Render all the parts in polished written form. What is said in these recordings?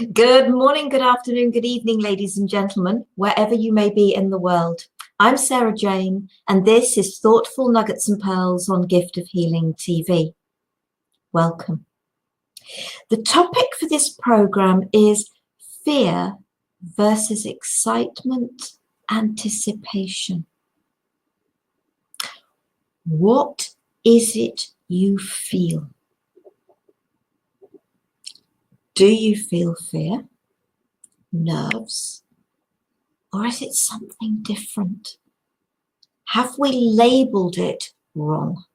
Good morning, good afternoon, good evening, ladies and gentlemen, wherever you may be in the world. I'm Sara Jane, and this is Thoughtful Nuggets and Pearls on Gift of Healing TV. Welcome. The topic for this program is fear versus excitement, anticipation. What is it you feel? Do you feel fear, nerves, or is it something different? Have we labeled it wrong?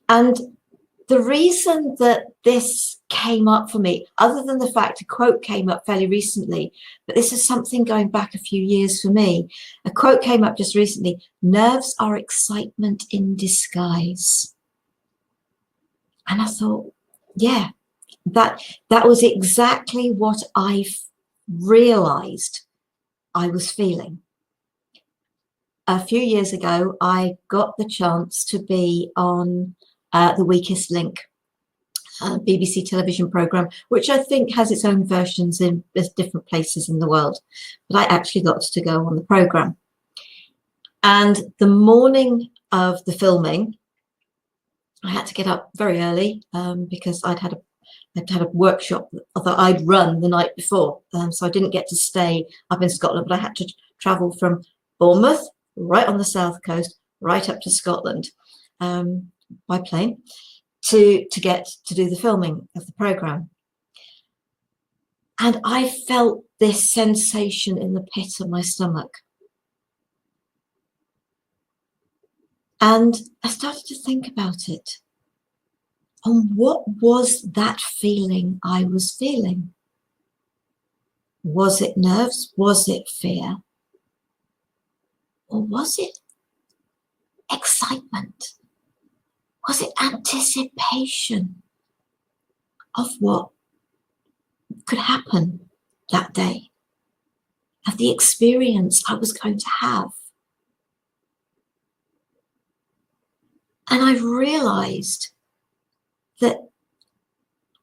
And the reason that this came up for me, other than the fact a quote came up fairly recently, but this is something going back a few years for me. A quote came up just recently: nerves are excitement in disguise. And I thought, yeah, that was exactly what I realized I was feeling. A few years ago, I got the chance to be on The Weakest Link, BBC television program, which I think has its own versions in different places in the world. But I actually got to go on the program. And the morning of the filming, I had to get up very early because I'd had a workshop that I'd run the night before. So I didn't get to stay up in Scotland, but I had to travel from Bournemouth, right on the south coast, right up to Scotland by plane to get to do the filming of the programme. And I felt this sensation in the pit of my stomach. And I started to think about it. And what was that feeling I was feeling? Was it nerves? Was it fear? Or was it excitement? Was it anticipation of what could happen that day, of the experience I was going to have? And I realized that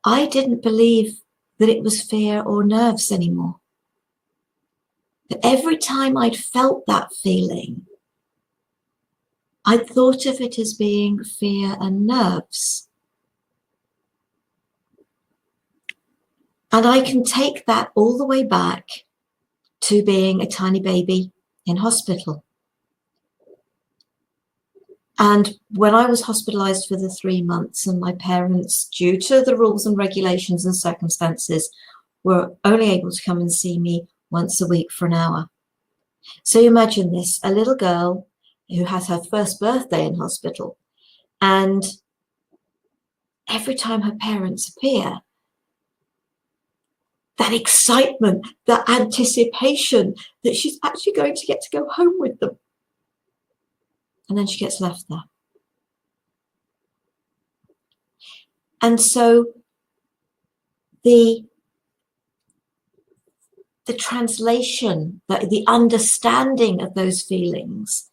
I didn't believe that it was fear or nerves anymore. That every time I'd felt that feeling, I'd thought of it as being fear and nerves. And I can take that all the way back to being a tiny baby in hospital. And when I was hospitalized for the 3 months, and my parents, due to the rules and regulations and circumstances, were only able to come and see me once a week for an hour. So imagine this, a little girl who has her first birthday in hospital, and every time her parents appear, that excitement, that anticipation that she's actually going to get to go home with them. And then she gets left there. And so the translation, the understanding of those feelings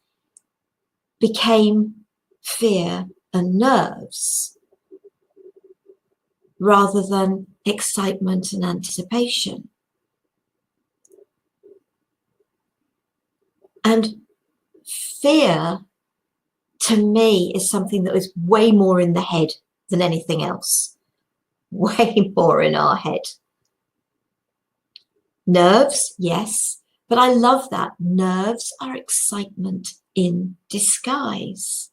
became fear and nerves rather than excitement and anticipation. And fear, to me, is something that is way more in the head than anything else. Way more in our head. Nerves, yes, but I love that. Nerves are excitement in disguise.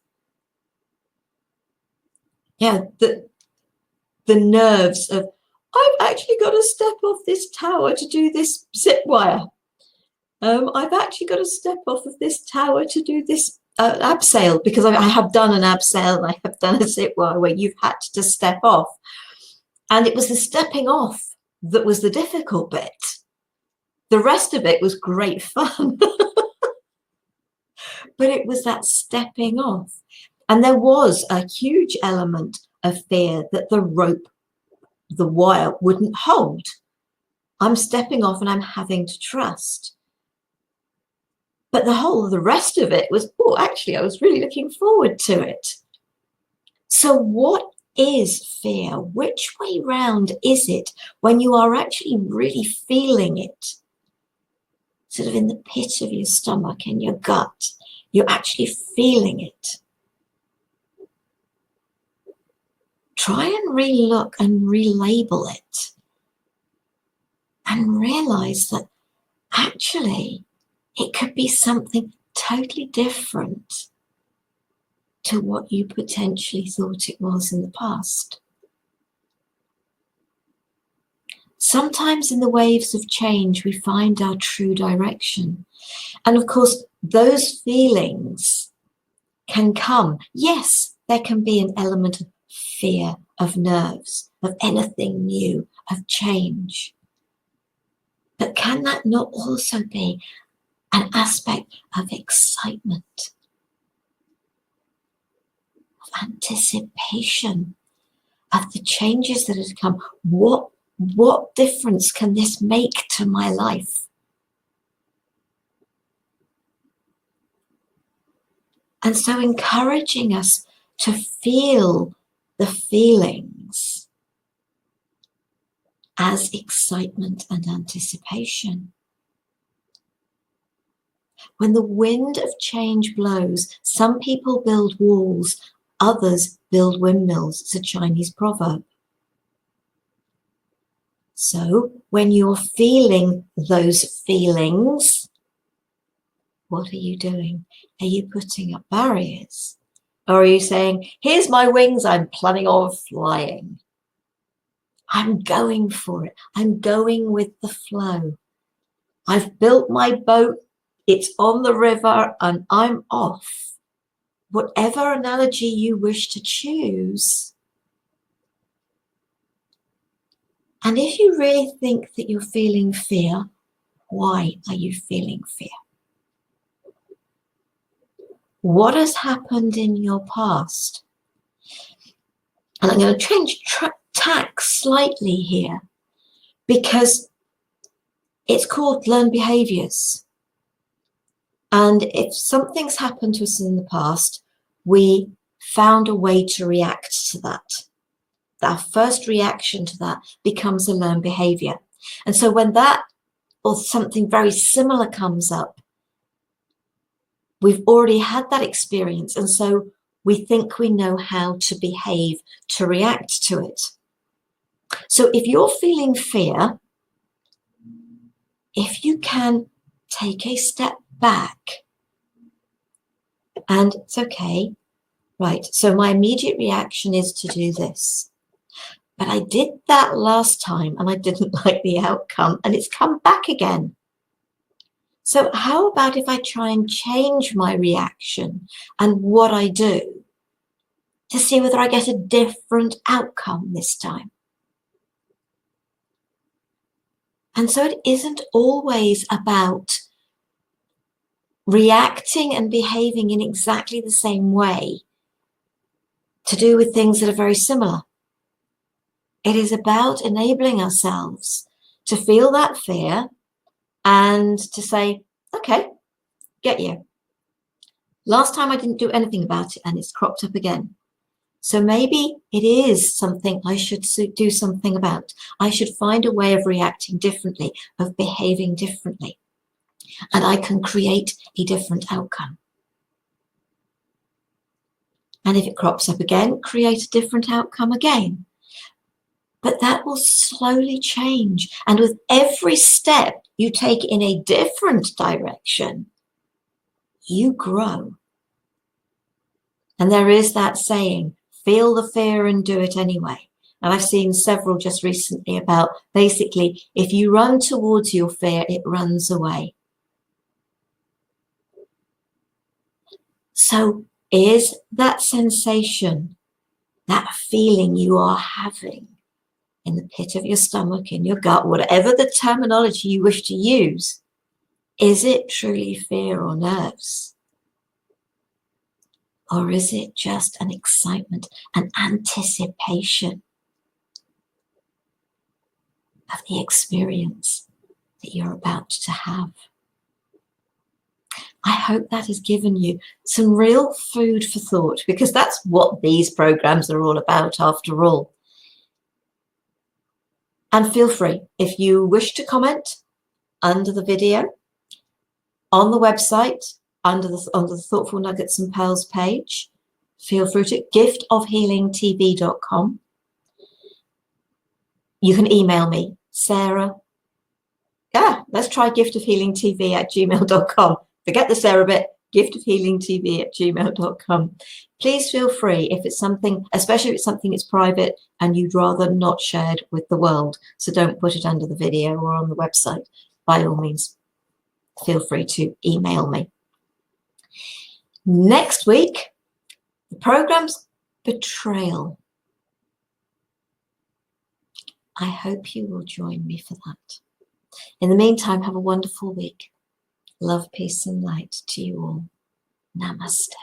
Yeah, the nerves of, I've actually got to step off this tower to do this zip wire. I've actually got to step off of this tower to do this abseil, because I have done an abseil and I have done a zip wire where you've had to step off. And it was the stepping off that was the difficult bit. The rest of it was great fun. But it was that stepping off. And there was a huge element of fear that the rope, the wire, wouldn't hold. I'm stepping off and I'm having to trust. But the rest of it was, oh, actually, I was really looking forward to it. So what is fear? Which way round is it when you are actually really feeling it? Sort of in the pit of your stomach, in your gut, you're actually feeling it. Try and re-look and relabel it and realize that actually it could be something totally different to what you potentially thought it was in the past. Sometimes in the waves of change, we find our true direction. And of course, those feelings can come. Yes, there can be an element of fear, of nerves, of anything new, of change. But can that not also be an aspect of excitement, of anticipation, of the changes that have come? What difference can this make to my life? And so encouraging us to feel the feelings as excitement and anticipation. When the wind of change blows, some people build walls, others build windmills. It's a Chinese proverb. So when you're feeling those feelings, what are you doing? Are you putting up barriers? Or are you saying, here's my wings, I'm planning on flying. I'm going for it. I'm going with the flow. I've built my boat, it's on the river, and I'm off. Whatever analogy you wish to choose. And if you really think that you're feeling fear, why are you feeling fear? What has happened in your past? And I'm going to change tack slightly here because it's called learned behaviors. And if something's happened to us in the past, we found a way to react to that. Our first reaction to that becomes a learned behavior. And so when that or something very similar comes up, we've already had that experience. And so we think we know how to behave, to react to it. So if you're feeling fear, if you can take a step back, and it's okay, right, so my immediate reaction is to do this. But I did that last time and I didn't like the outcome and it's come back again. So how about if I try and change my reaction and what I do to see whether I get a different outcome this time? And so it isn't always about reacting and behaving in exactly the same way to do with things that are very similar. It is about enabling ourselves to feel that fear and to say, okay, get you. Last time I didn't do anything about it and it's cropped up again. So maybe it is something I should do something about. I should find a way of reacting differently, of behaving differently. And I can create a different outcome. And if it crops up again, create a different outcome again. But that will slowly change. And with every step you take in a different direction, you grow. And there is that saying, feel the fear and do it anyway. And I've seen several just recently about basically, if you run towards your fear, it runs away. So is that sensation, that feeling you are having in the pit of your stomach, in your gut, whatever the terminology you wish to use, is it truly fear or nerves? Or is it just an excitement, an anticipation of the experience that you're about to have? I hope that has given you some real food for thought, because that's what these programs are all about after all. And feel free, if you wish to comment under the video, on the website, under the Thoughtful Nuggets and Pearls page, feel free to giftofhealingtv.com. You can email me, Sarah. Let's try giftofhealingtv@gmail.com. Forget the Sarah bit, giftofhealingtv@gmail.com. Please feel free, if it's something, especially if it's something that's private and you'd rather not shared with the world, so don't put it under the video or on the website. By all means, feel free to email me. Next week, the program's Betrayal. I hope you will join me for that. In the meantime, have a wonderful week. Love, peace, and light to you all. Namaste.